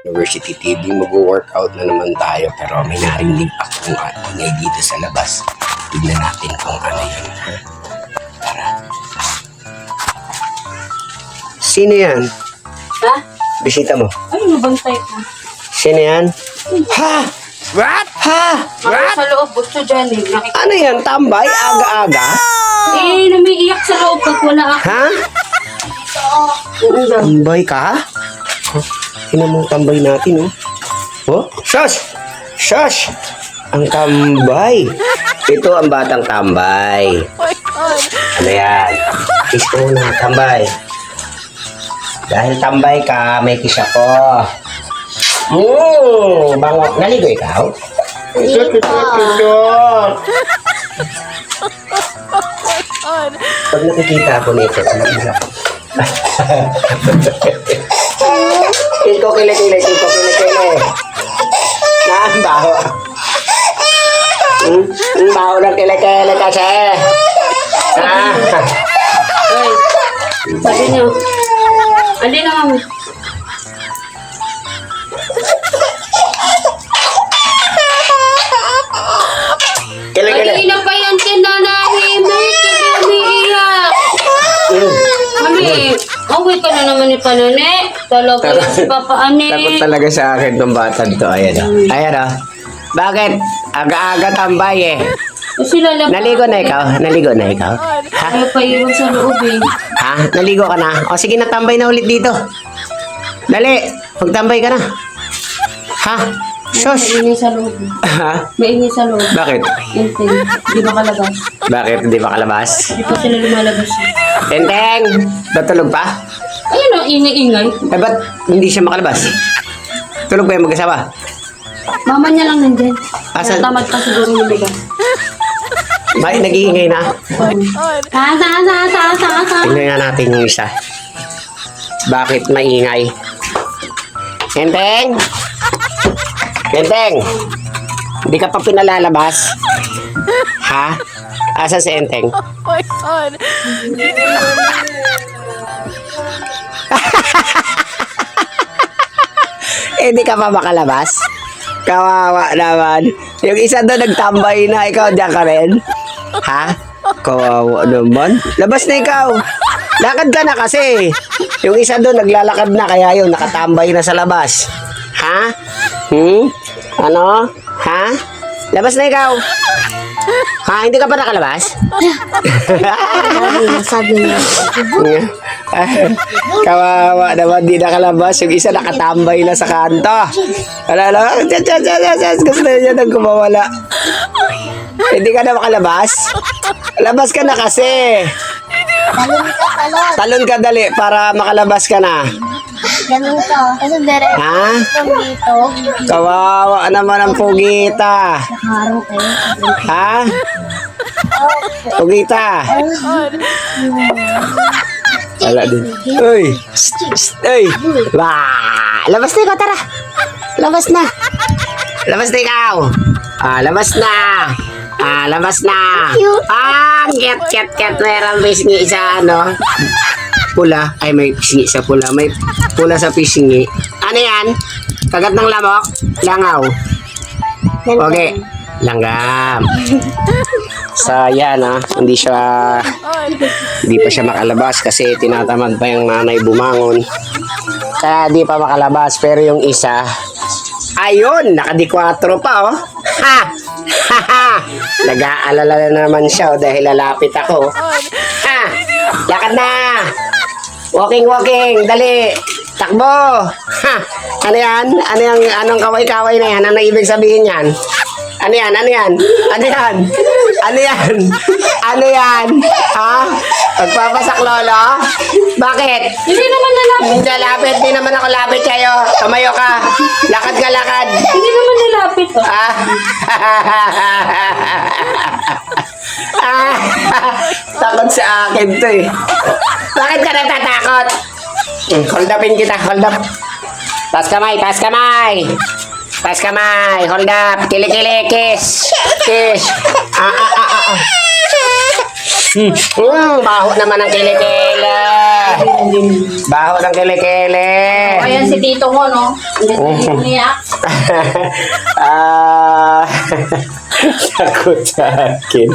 University TV, mag-workout na naman tayo pero may narinig akong ingay dito sa labas. Tignan natin kung ano yun. Ha? Tara. Sino yan? Ha? Bisita mo. Ano nabantay ko? Sino yan? Ha? What? Ha? What? Sa loob, gusto dyan eh. Ano yan? Tambay? Aga-aga? Eh, namiiyak sa loob pag wala ako. Ha? Oo daw. Tambay ka? Huh? Tingnan mo tambay natin, oh. Oh? Shush! Shush! Ang tambay. Ito ang batang tambay. Ano yan? Kiss ko muna, tambay. Dahil tambay ka, may kiss ako. Bango. Naligo ikaw? Pag nakikita ako nito, naligo ako. Ito kilikili. Ang baho. Ang baho ng kilikili kasi. Ay, sabi niyo. Andi na kami. Kilikili. Kanina pa yan kinanahimik. Kasi umiiyak. Mami, away ka na naman ni Panane. Talaga yan si Papa Ane. Takot talaga sa akin itong batang to. Ayan o. Ayan o. Bakit? Aga-aga tambay eh. Kasi lalabas. Naligo na ikaw? Naligo na ikaw? Ha? Ayaw pa iwan sa loob eh. Ha? Naligo ka na? O sige, natambay na ulit dito. Dali, magtambay ka na. Ha? Shush! Maingay sa loob. Ha? Maingay sa loob. Bakit? Tenteng. Di ba kalabas? Bakit? Hindi ba kalabas? Di pa sila lumalabas eh. Tenteng! Natulog pa? Ayun o, ingay-ingay. Eh, ba't hindi siya makalabas? Tulog ba yung mag-asawa? Mama niya lang nandyan. Asan? Tamad pa siguro yung bigas. Nag-iingay na. Sa. Tingnan nga natin yung isa. Bakit maingay? Tenteng! Tenteng! Hindi ka pa pinalalabas? Ha? Asa si Enteng? Oh my God. Hindi ka pa makalabas? Kawawa naman. Yung isa doon nagtambay na, ikaw diyan ka rin? Ha? Kawawa naman. Labas na ikaw. Lakad ka na kasi. Yung isa doon naglalakad na, kaya yun, nakatambay na sa labas. Ha? Ano? Ha? Labas na ikaw. Ha? Hindi ka pa nakalabas? Sabi niya. Kawawa naman, di nakalabas. Yung isa nakatambay na sa kanto. Alala, gusto niya nang kumawala. Hindi ka na makalabas? Labas ka na kasi. Talon ka dali para makalabas ka na. Ganun ka. Kasi direct Ha? dito. Kawawa naman ang pugita. Harap eh. Ha? Pugita. Wala din. Uy! Uy! Wah! Labas na ikaw, tara! Labas na! Labas na ikaw! Labas na! Labas na! Ket! Mayroong pisngi sa ano? Pula. Ay, may pisngi sa pula. May pula sa pisngi. Ano yan? Kagat ng lamok? Langaw. Okay. Langgam. So, yan Hindi pa siya makalabas kasi tinatamad pa yung nanay bumangon. Kaya di pa makalabas. Pero yung isa, ayun, nakadi-4 pa Ha! Nag-aalala na naman siya dahil lalapit ako. Ha! Lakad na! Walking! Dali! Takbo! Ha! Ano yan? Anong kaway-kaway na yan? Ano ibig sabihin yan? Ano yan? Ha? Pagpapasak lolo? Bakit? Hindi naman nalapit. Hindi lapit. Hindi naman ako lapit sa'yo. Tumayo ka. Lakad ka, lakad. Hindi naman nalapit oh. Takot sa akin to eh. Bakit ka natatakot? Hold upin kita. Hold up. Taas kamay. Hold up. Kili. Kiss. Baho naman ang kilikili. Baho ng kele-kele. Ayan si tito mo, no? Hindi ko niya. Takot sa akin.